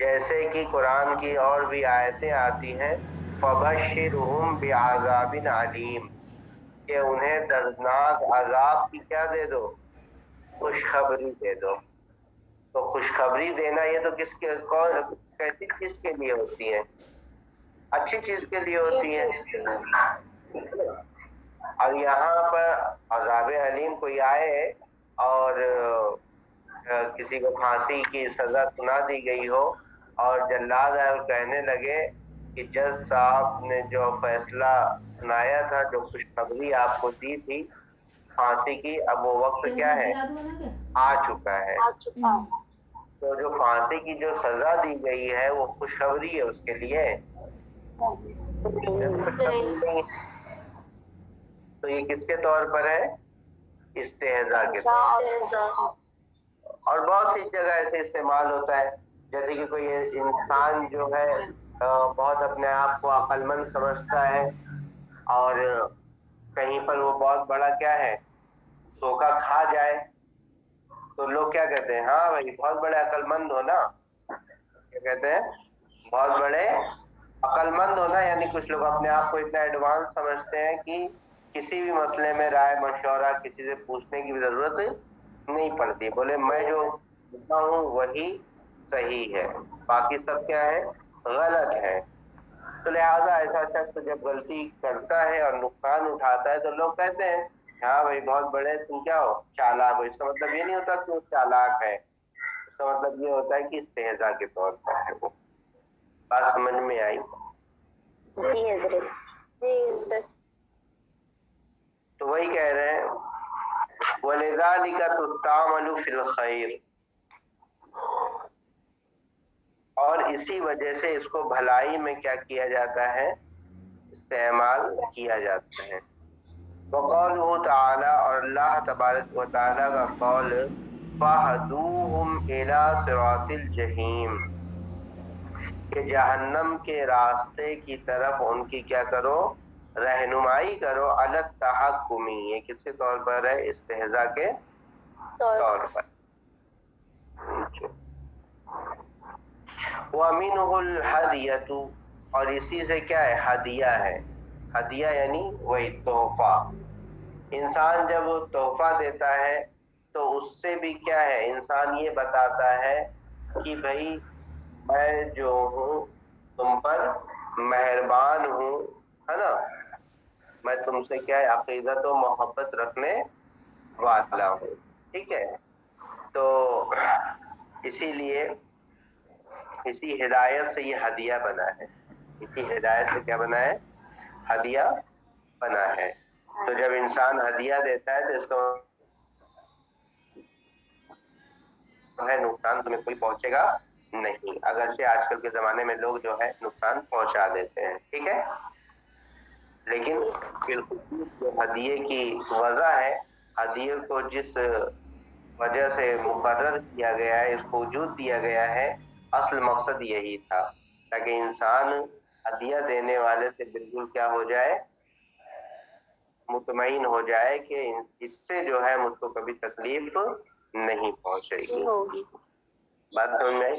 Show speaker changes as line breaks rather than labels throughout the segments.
جیسے کہ قرآن کی اور بھی آیتیں آتی ہیں فَبَشِّرْهُمْ بِعَذَابٍ عَلِيمٍ کہ انہیں دردناک عذاب کی کیا دے دو؟ خوشخبری دے دو. تو خوشخبری دینا یہ تو کیسی چیز کے لیے ہوتی ہے؟ اچھی چیز کے لیے ہوتی ہے. اور یہاں پر عذاب علیم کوئی آئے اور کسی کو پھانسی کی سزا سنا دی گئی ہو اور جلاد آئے اور کہنے لگے کہ جج صاحب نے جو فیصلہ سنایا تھا، جو خوشخبری آپ کو دی تھی پھانسی کی، اب وہ وقت کیا ہے؟ آ چکا ہے. تو جو پھانسی کی جو سزا دی گئی ہے وہ خوشخبری ہے اس کے لیے. تو یہ کس کے طور پر ہے؟ استہزاء کے طور پر. اور بہت سی جگہ ایسے استعمال ہوتا ہے، جیسے کہ کوئی انسان جو ہے بہت اپنے آپ کو عقل مند سمجھتا ہے اور کہیں پر وہ بہت بڑا کیا ہے دھوکہ کھا جائے تو لوگ کیا کہتے ہیں؟ ہاں بھائی بہت بڑے عقل مند ہو نا. کیا کہتے ہیں؟ بہت بڑے عقل مند ہو نا. یعنی کچھ لوگ اپنے آپ کو اتنا ایڈوانس سمجھتے ہیں کہ کسی بھی مسئلے میں رائے مشورہ کسی سے پوچھنے کی ضرورت نہیں پڑتی. بولے میں جو بولتا ہوں وہی صحیح ہے، باقی سب کیا ہے؟ غلط ہے. تو لہٰذا ایسا شخص جب غلطی کرتا ہے اور نقصان اٹھاتا ہے تو لوگ کہتے ہیں ہاں بھائی بہت بڑے تم کیا ہو؟ چالاک ہو. اس کا مطلب یہ نہیں ہوتا کہ وہ چالاک ہے، اس کا مطلب یہ ہوتا ہے کہ استہزاء کے طور پر ہے. وہ بات سمجھ میں آئی؟
جی حضرت. جی حضرت.
تو وہی کہہ رہے ہیں وَلِذَلِكَ تُسْتَعْمَلُ فِي الْخَيْرِ، اور اسی وجہ سے اس کو بھلائی میں کیا کیا جاتا ہے؟ استعمال کیا جاتا ہے. وقوله تعالی، اور اللہ تبارک و تعالی کا قول فَهْدُوهُمْ إِلَى صِرَاطِ الْجَحِيمِ کہ جہنم کے راستے کی طرف ان کی کیا کرو؟ رہنمائی کرو. علی التحکمی، یہ کس کے طور پر ہے؟ استہزاء کے طور پر. وَمِنْهُ الْهَدْيَةُ، اور اسی سے کیا ہے؟ ہدیہ ہے. ہدیہ یعنی وہی تحفہ. انسان جب وہ تحفہ دیتا ہے تو اس سے بھی کیا ہے؟ انسان یہ بتاتا ہے کہ بھائی میں جو ہوں تم پر مہربان ہوں، ہے نا. میں تم سے کیا ہے؟ عقیدت و محبت رکھنے والا ہوں. ٹھیک ہے. تو اسی لیے اسی ہدایت سے یہ ہدیہ بنا ہے. اسی ہدایت سے کیا بنا ہے؟ ہدیہ بنا ہے. تو جب انسان ہدیہ دیتا ہے تو اس کو ہے نقصان تمہیں کوئی پہنچے گا نہیں، اگرچہ آج کل کے زمانے میں لوگ جو ہے نقصان پہنچا دیتے ہیں. ٹھیک ہے. لیکن بالخصوص جو ہدیے کی وجہ ہے، ہدیے کو جس وجہ سے مقرر کیا گیا ہے، اس کو وجود دیا گیا ہے، اصل مقصد یہی تھا تاکہ انسان ہدیہ دینے والے سے بالکل کیا ہو جائے؟ مطمئن ہو جائے کہ اس سے جو ہے مجھ کو کبھی تکلیف نہیں پہنچے گی. بات سمجھ میں آئی؟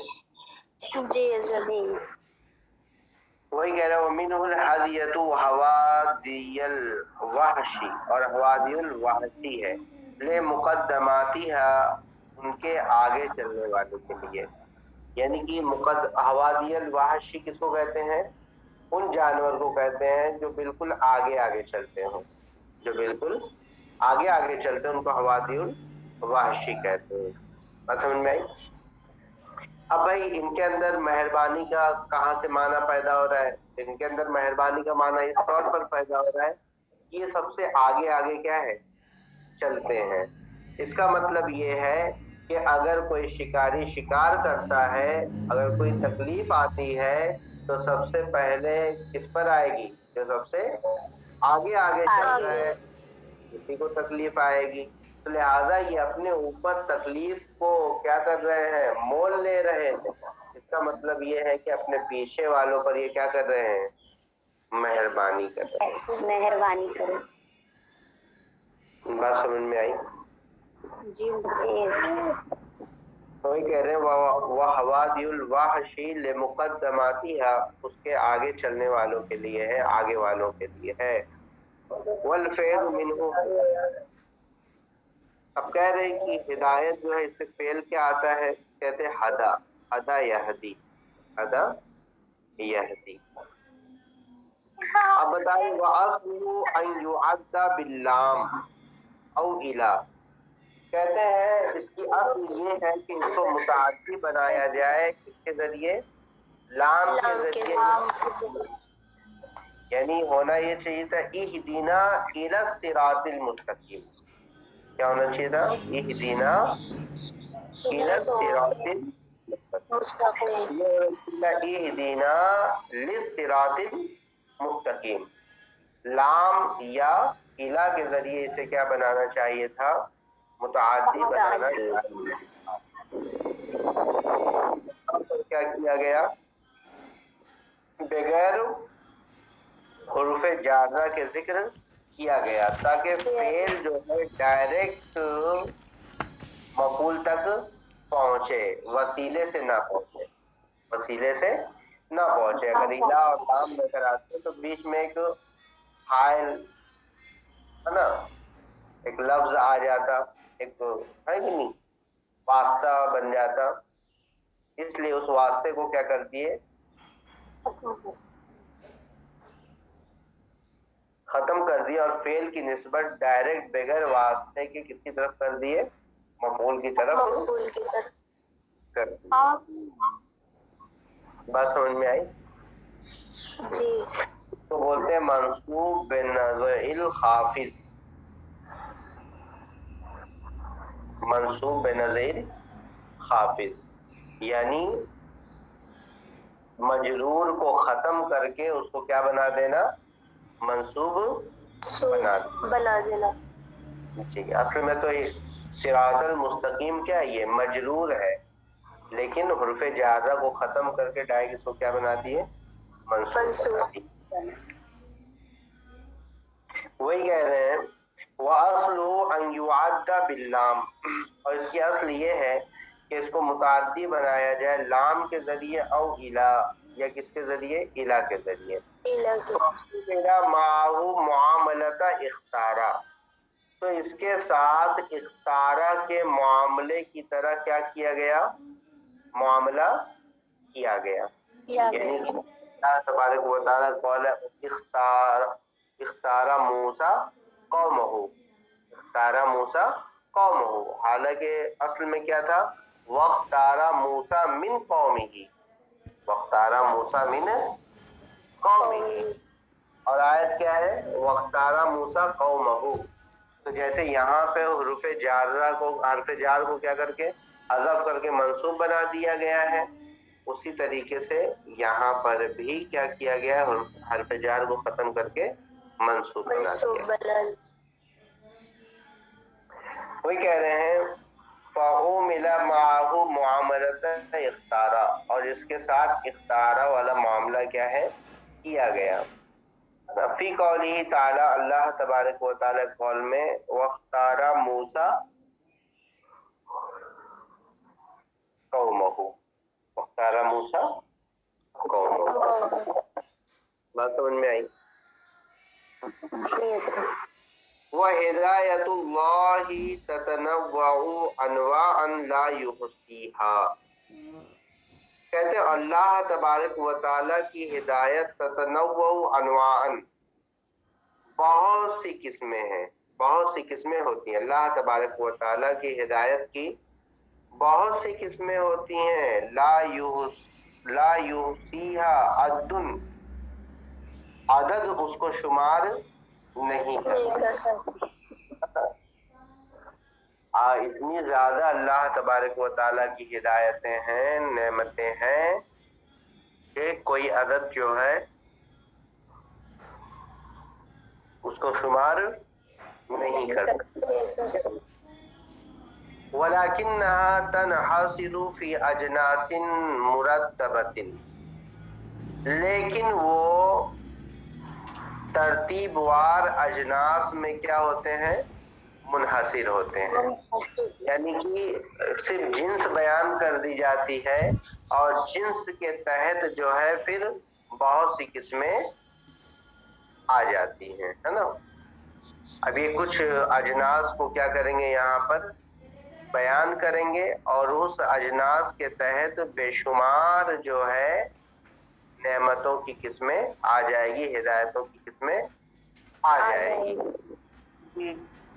جی حضرت.
وہی کہہ رہا ہوں وَمِنْهُ الْحَدِيَةُ وَحَوَادِيَ الْوَحْشِ، اور حوادی الوحشی ہے لِمُقَدَّمَاتِهَا، ان کے آگے چلنے والے کے لیے. یعنی کہ حوادی الوحشی کس کو کہتے ہیں؟ ان جانور کو کہتے ہیں جو بالکل آگے آگے چلتے ہوں. جو بالکل آگے آگے چلتے ہیں ان کو حوادی الوحشی کہتے ہیں. بات سمجھ میں آئی؟ اب بھائی ان کے اندر مہربانی کا کہاں سے معنی پیدا ہو رہا ہے؟ ان کے اندر مہربانی کا معنی اس طور پر پیدا ہو رہا ہے کہ یہ سب سے آگے آگے کیا ہے؟ چلتے ہیں. اس کا مطلب یہ ہے کہ اگر کوئی شکاری شکار کرتا ہے، اگر کوئی تکلیف آتی ہے تو سب سے پہلے کس پر آئے گی؟ جو سب سے آگے آگے چل رہا ہے اسی کو تکلیف آئے گی. تو لہٰذا یہ اپنے اوپر تکلیف کو کیا کر رہے ہیں؟ مول لے رہے ہیں. اس کا مطلب یہ ہے کہ اپنے پیچھے والوں پر یہ کیا کر رہے ہیں؟ مہربانی کر رہے ہیں.
مہربانی کرو.
بات سمجھ میں آئی؟
جی.
وہی کہہ رہے ہیں وہ حوادی الوحشی لمقدماتها، اس کے آگے چلنے والوں کے لیے ہے، آگے والوں کے لیے ہے. والفعل منہ، اب کہہ رہے ہیں کہ ہدایت جو ہے اس سے فعل کیا آتا ہے، کہتے ہیں ہدا، ہدا یہدی، ہدا یہدی. اب بتائیں وَأَصْلُهُ أَنْ يُعَدَّ بِاللَّامِ أَوْ إِلَى، کہتے ہیں اس کی اصل یہ ہے کہ اس کو متعدی بنایا جائے کس کے ذریعے، لام کے ذریعے. یعنی ہونا یہ چاہیے تھا اہدینا الی الصراط المستقیم، کیا ہونا چاہیے تھا، اہدینا الی الصراط المستقیم، اہدینا للصراط المستقیم. لام یا الا کے ذریعے اسے کیا بنانا چاہیے تھا، متعدی بنانا چاہیے. کیا کیا گیا، بغیر حروف جارہ کے ذکر کیا گیا تاکہ فعل جو ہے ڈائریکٹ مفعول تک پہنچے، وسیلے سے نہ پہنچے، وسیلے سے نہ پہنچے. اگر الا اور لام لے کر آتے تو بیچ میں ایک حائل ہے نا، ایک لفظ آ جاتا، ایک ہے کہ نہیں، واسطہ بن جاتا. اس لیے اس واسطے کو کیا کر دیے، ختم کر دیا، اور فعل کی نسبت ڈائریکٹ بغیر واسطے کے کس کی طرف کر دیے، مفعول کی طرف کر دی. بات سمجھ میں آئی؟
جی.
تو بولتے ہیں منصوب بنظر الخافض، منصوب بنظیر خافض، یعنی مجرور کو ختم کر کے اس کو کیا بنا دینا، منصوب
بنا دینا.
ٹھیک ہے. اصل میں تو یہ صراط المستقیم کیا ہے، یہ مجرور ہے، لیکن حرف جارہ کو ختم کر کے ڈائریکٹ اس کو کیا بنا دیے، منصوب بنا دیے. وہی کہہ رہے ہیں وَأَصْلُهُ أَنْ يُعَدَّ بِاللَّامِ، اور اس کی اصل یہ ہے کہ اس کو متعدی بنایا جائے لام کے ذریعے، او الا، یا کس کے ذریعے، الا کے ذریعے. میرا معاہو معاملت اختارا، تو اس کے ساتھ اختارا کے معاملے کی طرح کیا کیا گیا، معاملہ کیا گیا. یعنی اللہ تبارک و تعالیٰ قال اختارا موسیٰ قومہ، اختارا موسیٰ قومہ، حالانکہ اصل میں کیا تھا، واختارا موسیٰ من قومہ، واختارا موسیٰ من قومہ. اور آیت کیا ہے، واختارا موسیٰ قومہ. تو جیسے یہاں پہ حروف جارہ کو، حرف جار کو کیا کر کے حذف کر کے منصوب بنا دیا گیا ہے، اسی طریقے سے یہاں پر بھی کیا کیا گیا ہے، حرف جار کو ختم کر کے منصوب بنا دیا. وہی کہہ رہے ہیں فَعُومِلَ مَعَهُ مُعَامَلَةَ اختارا، اور اس کے ساتھ اختارا والا معاملہ کیا ہے، کیا گیا. فی قوله تعالی، اللہ تبارک و تعالی قول میں وَاخْتَارَ مُوسَىٰ قَوْمَهُ، وَاخْتَارَ مُوسَىٰ قَوْمَهُ. بات سمجھ میں آئی؟ وَهِدَایَةُ اللَّهِ تَتَنَوَّعُ أَنْوَاعًا لَا يُحْصِيهَا، کہتے ہیں اللہ تبارک و تعالیٰ کی ہدایت تتنوع انواعاً، بہت سی قسمیں ہیں، بہت سی قسمیں ہوتی ہیں. اللہ تبارک و تعالیٰ کی ہدایت کی بہت سی قسمیں ہوتی ہیں. لا یحصیہا عد، عدد اس کو شمار نہیں کر سکتا. اتنی زیادہ اللہ تبارک و تعالیٰ کی ہدایتیں ہیں، نعمتیں ہیں کہ کوئی عدد جو ہے اس کو شمار نہیں کر سکتا. وَلَكِنَّهَا تَنْحَصِرُ فِي أَجْنَاسٍ مُرَتَّبَةٍ، لیکن وہ ترتیب وار اجناس میں کیا ہوتے ہیں، منحصر ہوتے ہیں، یعنی کہ صرف جنس بیان کر دی جاتی ہے اور جنس کے تحت جو ہے پھر بہت سی قسمیں آ جاتی ہیں، ہے نا. اب یہ کچھ اجناس کو کیا کریں گے یہاں پر بیان کریں گے اور اس اجناس کے تحت بے شمار جو ہے نعمتوں کی قسمیں آ جائے گی، ہدایتوں کی قسمیں آ جائے گی.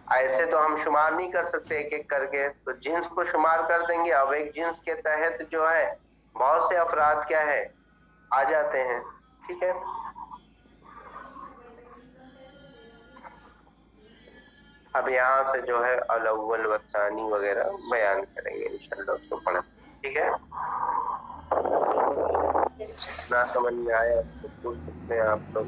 ایسے تو ہم شمار نہیں کر سکتے ایک ایک کر کے، تو جنس کو شمار کر دیں گے. اب ایک جنس کے تحت جو ہے بہت سے افراد کیا ہے آ جاتے ہیں. ٹھیک ہے، اب یہاں سے جو ہے الاول والثانی وغیرہ بیان کریں گے انشاءاللہ، اس کو پڑھیں. ٹھیک ہے، نہ سمجھ میں آیا تو پوچھ سکتے ہیں آپ لوگ.